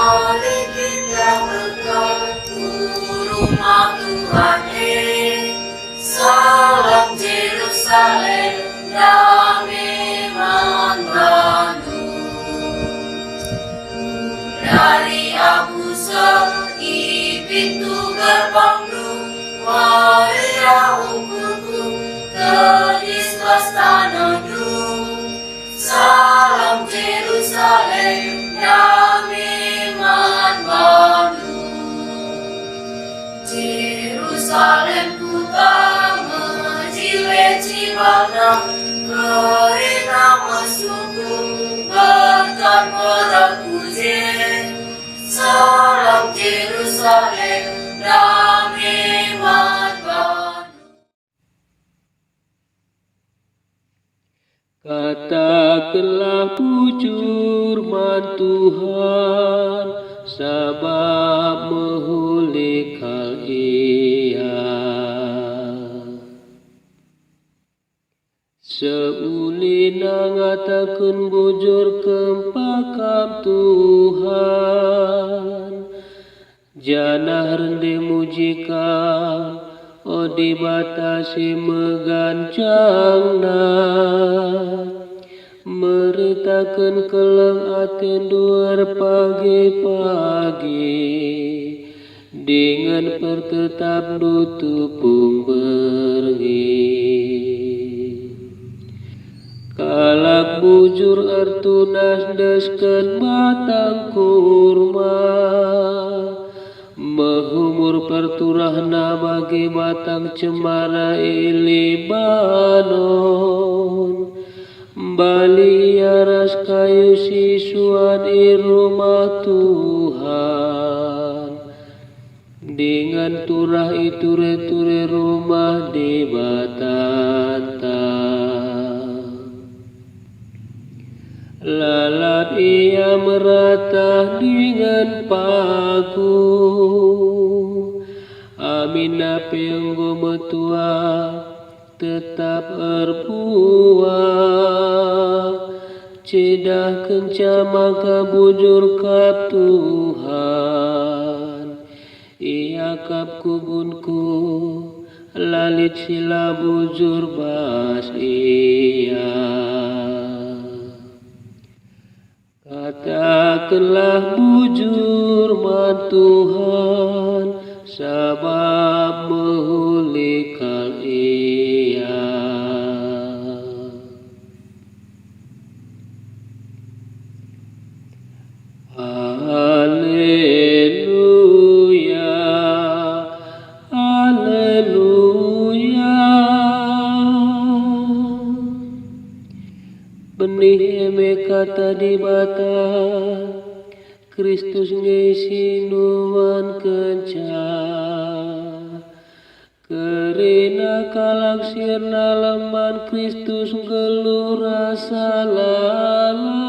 Mari kita bertemu rumah Tuhan. Salam Yerusalem, damai membantu. Dari aku sepi pintu gerbangmu, Maria ukurku ke islas tanahmu. Salam Yerusalem, damai membantu. Yerusalem utama jiwe cibana, kerana musuhku berkat merakuje. Salam Yerusalem, damai membantu. Katakanlah bujur man Tuhan, sabab mehulekal ia. Seulina ngatakan bujur kempakam Tuhan, janah rende mujikan, o dibatasi megancangna. Meritakan keleng aten duar pagi-pagi, dengan pertetap dutupung bergi. Kalak bujur ertunas desken batang kurma, mehumur perturahna bagi batang cemara Libanon. Bali aras kayu sisuan di rumah Tuhan, dengan turah itu ture rumah di batanta. Lalat ia merata dengan pagu, Aminah penggo metua tetap erbuah. Cedah kenca maka bujur kap Tuhan, ia kap kubunku lalit sila bujur bas ia. Katakanlah bujur man Tuhan, sabab mehulekal ia. Haleluya, haleluya. Benih eme kata di bata, Kristus ngisi nuan kenca. Kerina kalak sirna lemban Kristus ngeluh rasa lala.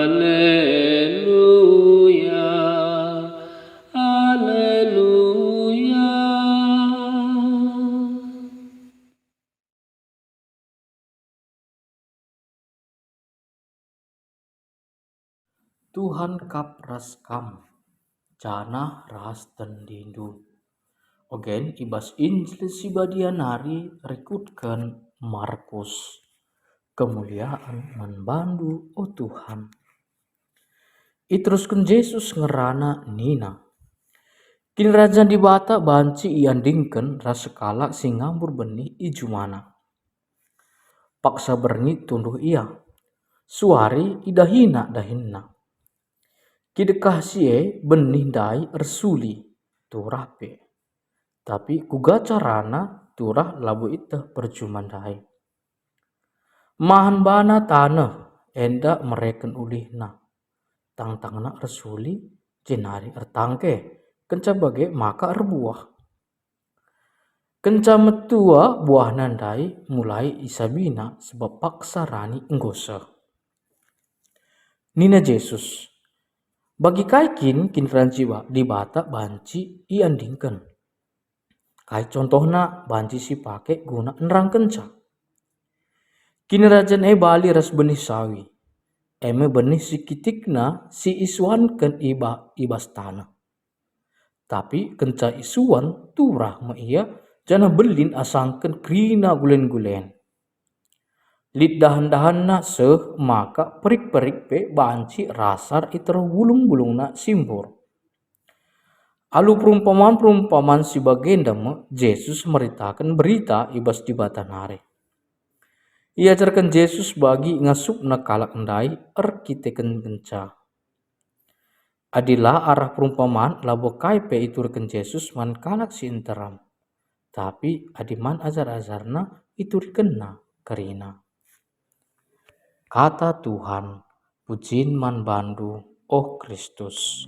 Haleluya, haleluya. Tuhan kap ras kam, jana ras tendindu. Ogen ibas injil si badianari rekutkan Markus. Kemuliaan membandu o Tuhan. Iteruskan Yesus ngerana nina. Kini rajan di bata banci iandingkan rasekala singambur benih ijumana. Paksa berni tunduh ia. Suari idahina dahinna. Kidekah sie benih dai ersuli turah pe. Tapi kuga carana turah labu ita percuman dai. Mahan bana tanah enda mereken ulihna. Tang-tangna ersuli jenari ertangke. Kenca bage maka erbuah. Kenca metua buah nandai mulai isabina sebab paksa rani enggosa. Nina Yesus. Bagi kaikin ranci di bata banci iandingkan. Kai contohna banci si pake guna nerang kenca. Kini rajan bali ras benih sawi. eme benih sikitikna si isuankeun ibas tanah. Tapi kenca isuan turah ma ia jana belin asangkeun krina gulen-gulen. Lid dahan-dahanna seuh maka perik-perik pe banci rasar itero bulung-bulungna simbur. Alu perumpamaan si bagenda me Yesus meritakan berita ibas di batanare. Ia ajarkan Yesus bagi ngasupna kalak endai erkiteken genca. Adilah arah perumpamaan labo kaipe iturkan Yesus man kalak si enteram. Tapi adiman ajar-ajarna iturkenna karina. Kata Tuhan, pujiin man bandu, oh Kristus.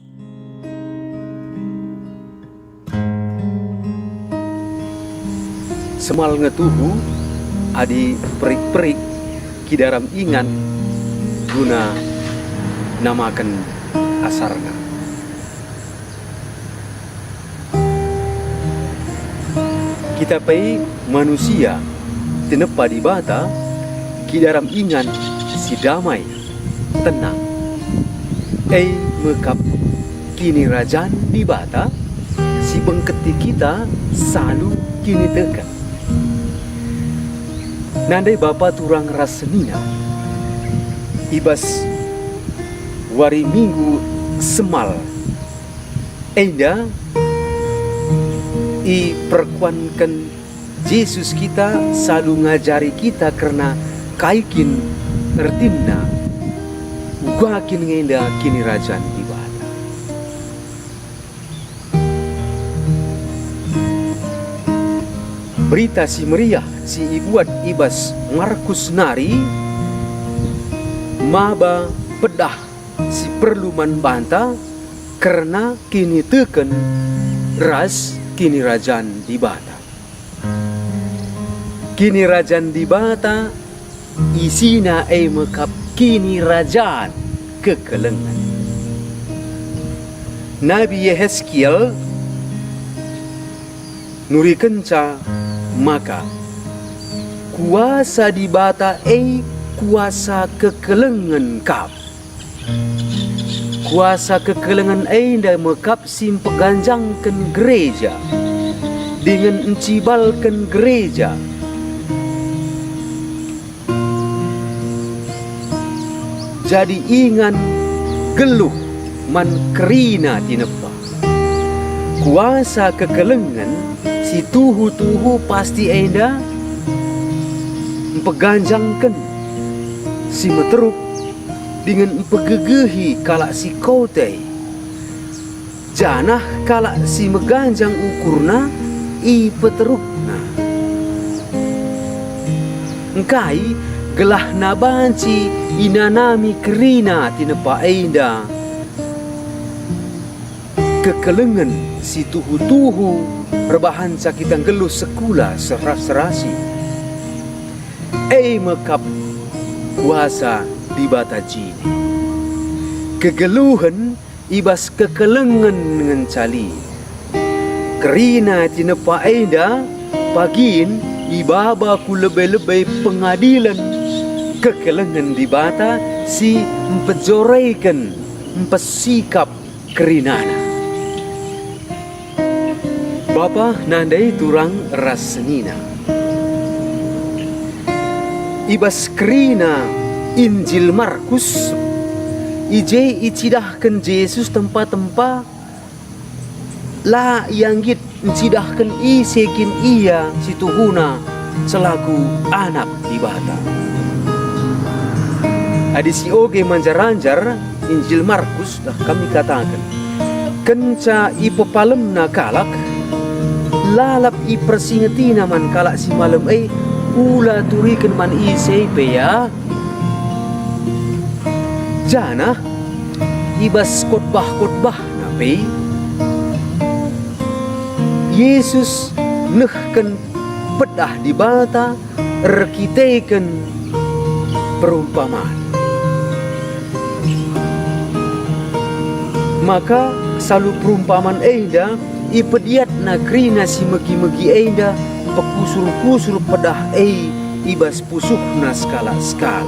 Semal ngetuhu adi perik-perik kidaram ingan guna namakan asarna. Kita pai manusia tinepa di bata kidaram ingan si damai tenang. Mekap kini rajan di bata si bengketi kita selalu kini dekat. Nandai bapa turang rasenina ibas wari minggu semal enda i perkuankan Yesus kita selalu ngajari kita karena kaikin ertinna ugakin ngenda kini rajan ibadah. Berita si meriah si ibuat ibas Markus nari maba pedah si perluman banta karena kini teken ras kini rajan di bata. Kini rajan di bata isina mekap kini rajan kekelengan. Nabi Yehezkiel nuri kenca maka kuasa di bata kuasa kekelengan kap. Kuasa kekelengan nda mekap sim peganjangkan gereja dengan encibalkan gereja. Jadi ingan geluh man kerina tinepa. Kuasa kekelengan si tuhu-tuhu pasti enda peganjangkan si meteruk dengan pegegehi kalak si kote. Janah kalak si meganjang ukurna peterukna. Engkai gelah nabanci inanami kerina tinepa enda kekelengan si tuhu-tuhu rebahan sakitang geluh sekula seras-serasi. Mekap kuasa di bata jini. Kegeluhan ibas kekelengan dengan cali. Kerina tinepa enda pagin ibaba ku lebih-lebih pengadilan. Kekelengan di bata si empejoraikan empesikap kerinana. Bapa nandai turang rasenina. Ibas kerina Injil Markus ije icidahkan Yesus tempat-tempat la yanggit icidahkan isekin ia situhuna selaku anak di bata. Adi si oge manjar-anjar Injil Markus dah kami katakan kenca ipepalemna kalak lalap ipersingetina man kalak si malam ula turikan man isei ya. Jana ibas khotbah nape Yesus nehken pedah di bata erkiteken perumpamaan. Maka selalu perumpamaan enda ipediat nagrina si megi-megi enda pekusur-kusur pedah ibas pusukna skala-skala.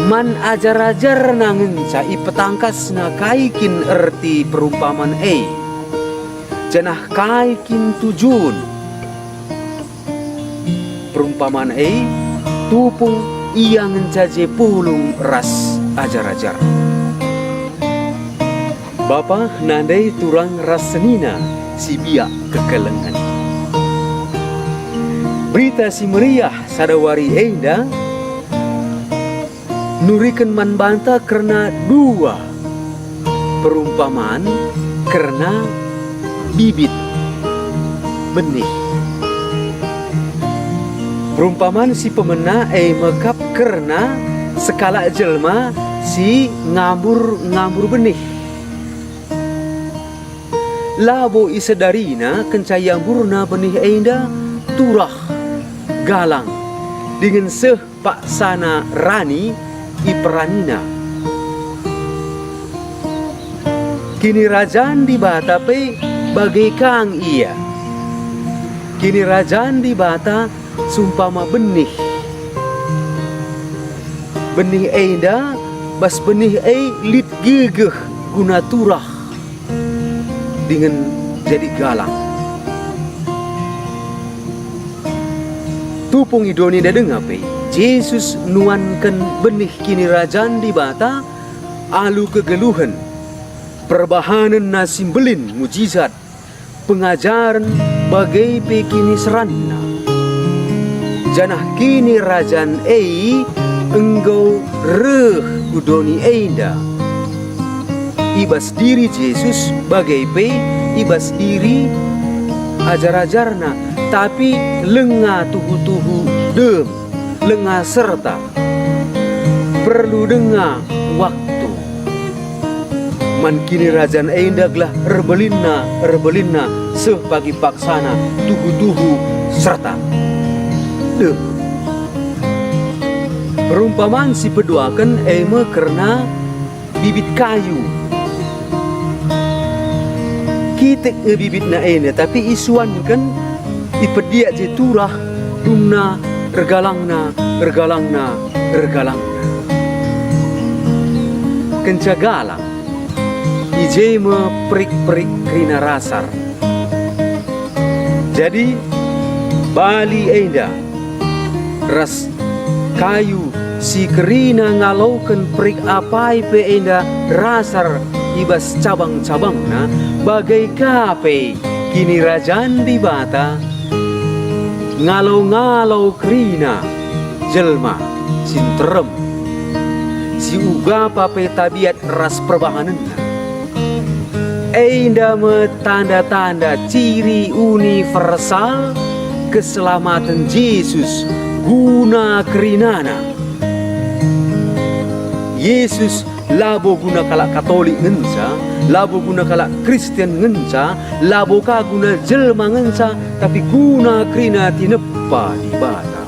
man ajar-ajar nangenca ipetangkas na kaikin erti perumpamaan janah kaikin tujun perumpamaan tupung ia ngencaje pulung ras ajar-ajar. Bapa nandai turang rasenina si biak kekelengan. Berita si meriah sadawari enda nurikan man banta karena dua perumpamaan karena bibit benih. Perumpamaan si pemena mekap karena sekala jelma si ngambur benih. Labo isadarina kencayang burna benih enda turah galang dengan seh paksana rani iperanina. Kini rajaan di bata pe bagaikan ia. Kini rajaan di bata sumpama benih enda bas benih lit gegeh guna turah dengan jadi galang. Tupung idoni dadeng ape Yesus nuankan benih kini rajaan di bata alu kegeluhan perbahanan nasimbelin mujizat pengajaran bagai pekini seranna janah kini rajaan enggau reh gudoni enda ibas diri Yesus bagai ibas diri ajar-ajarna tapi lengah tuhu-tuhu dem lengah serta perlu dengar waktu man kini rajaan enda glah erbelinna seh pagi paksana tuhu-tuhu serta dem. Perumpamaan si peduakan karena bibit kayu. Kita bibit na tapi isuan kan ipediak je turah dumna regalangna. Kencagalang ije me perik-perik krina rasar. Jadi bali enda ras kayu si kerina ngalaukan perik apai pe enda rasar ibas cabang-cabangna bagai kape kini rajaan di bata ngalau-ngalau kerina jelma sinterem si uga pape tabiat ras perbahananna enda me tanda-tanda ciri universal keselamatan Yesus guna kerinana. Yesus labo guna kalak Katolik ngenca, labo guna kalak Kristen ngenca, labo ka guna jelma ngenca, tapi guna kerina tinepa di bata.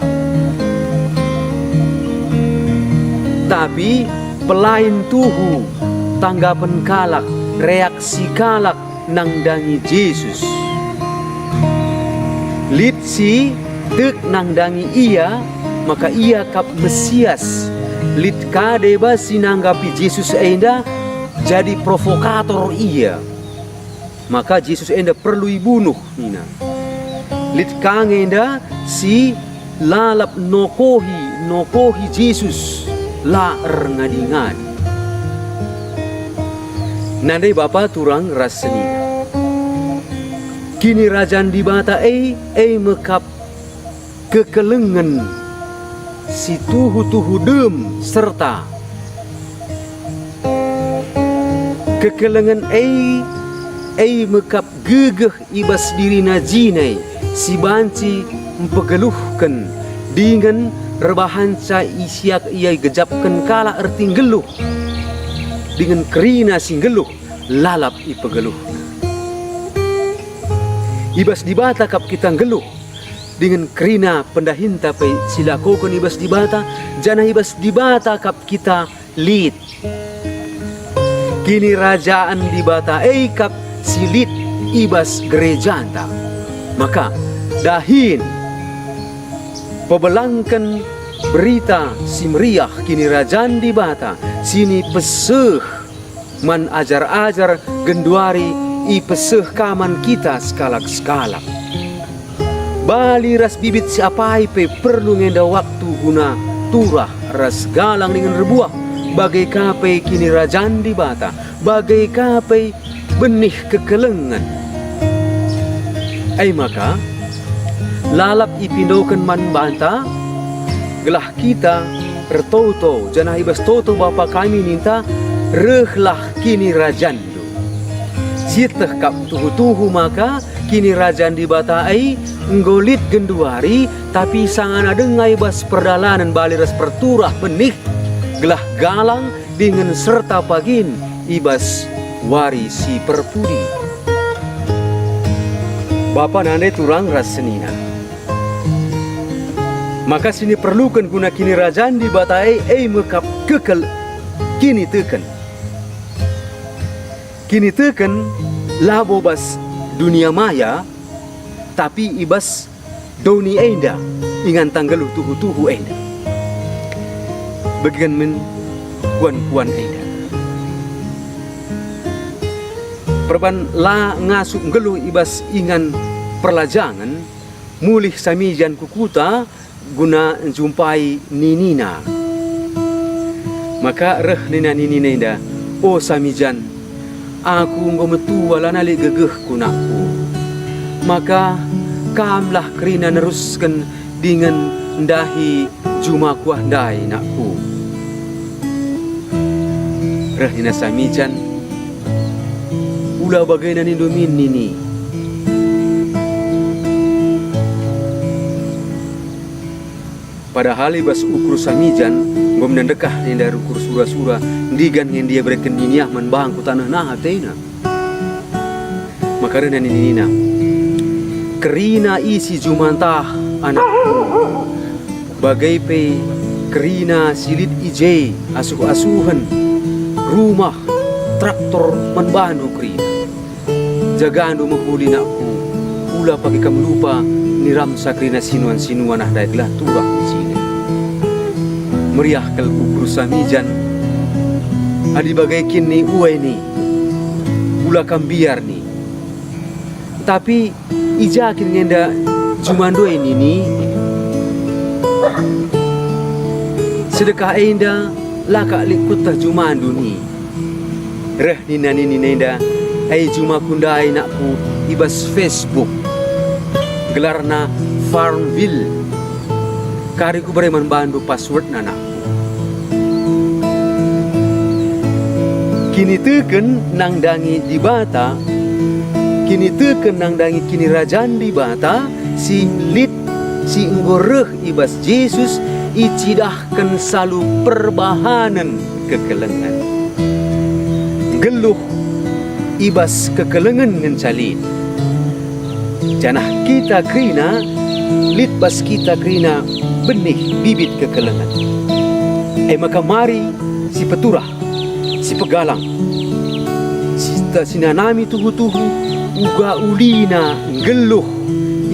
Tapi pelain tuhu tanggapan kalak, reaksi kalak nangdangi Yesus. Litsi tek nangdangi ia, maka ia kap Mesias. Lit kade basi nanggapi Yesus enda jadi provokator ia. Maka Yesus enda perlu dibunuh nina. Lit kang enda si lalap nokohi Yesus la ngadi-ngadi. Nandai bapa turang raseni. Kini rajaan di bata mekap kekelengan si tuhu-tuhu dem serta kekelengan mekap gegeh ibas diri najinai si banci mempegeluhkan dengan rebahanca isiak ia gejapkan kala erti geluh dengan kerina sing geluh lalap ipegeluh ibas di bata kap kita geluh dengan kerina pendahinta pe silakokan ibas di bata jana ibas di bata kap kita lid kini rajaan di bata kap silit ibas gerejanta maka dahin pebelangkan berita si meriah kini rajaan di bata, sini peseh man ajar-ajar genduari i peseh kaman kita skalak-skalak. Bali ras bibit si apai pe perlu ngenda waktu guna turah ras galang dengan rebuah, bagai kape kini rajaan di bata, bagai kape benih kekelengan. Maka lalap ipindokan man banta, gelah kita retoto janah ibas toto bapa kami ninta rehlah kini rajandu. Siteh kap tuhu-tuhu maka kini rajan di bata ai nggolit genduari, tapi sangana dengai bas perdalanan baliras perturah benih gelah galang dengan serta pagin ibas wari si perpudi. Bapa nande turang ras senina, maka sini perlukan guna kini rajaan di batai mekap kekel kini teken labo bas dunia maya, tapi ibas doni enda ingan tanggalu tuhu-tuhu enda bagian men kuan-kuan enda perban la ngasuk ngelu ibas ingan perlajangan mulih samijan kukuta guna jumpai ninina. Maka reh nina ninina inda, o samijan, aku ngometu wala nali gegeh kunaku. Maka kamlah kerina neruskan dengan ndahi juma kuah ndai nakku. Reh nina samijan, ula bagainan indomin nini. Padahal ibas ukur samijan ngom nandekah nenda ukur sura-sura ndigan yang dia berikan niniah man bangku tanah nah hatena. Maka rena ninina kerina isi jumantah anakku bagai pe kerina silit ije asuh-asuhan rumah traktor man bandu kerina jagandu menghuli nakku ula pagi kam lupa niram sakrina sinuan-sinuan ah daiglah turah di sini. Meriah kel ukur samijan adi bagai kini uai ni ula kambiar ni, tapi ijakin ngenda jumando ini ni sedekah enda laka likutah jumando ni reh nina nini nenda juma kundai nakku ibas Facebook gelarna Farmville kariku bereman bandu password nana. Kini teken nang dangi di bata, kini teken nang dangi kini rajaan di bata, si lit si ngoreh ibas Yesus icidahkan salu perbahanan kekelengan. Geluh ibas kekelengan ngencalin. Janah kita krina lit bas kita krina benih bibit kekelengan. Maka mari si peturah, si pegalang, si sinanami tuhu-tuhu uga ulina geluh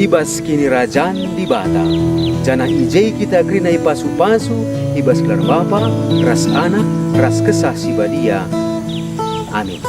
ibas kini rajaan di bata. Janah ijai kita krina ipasu-pasu ibas kelar bapa, ras anak, ras kesah si badia. Amin.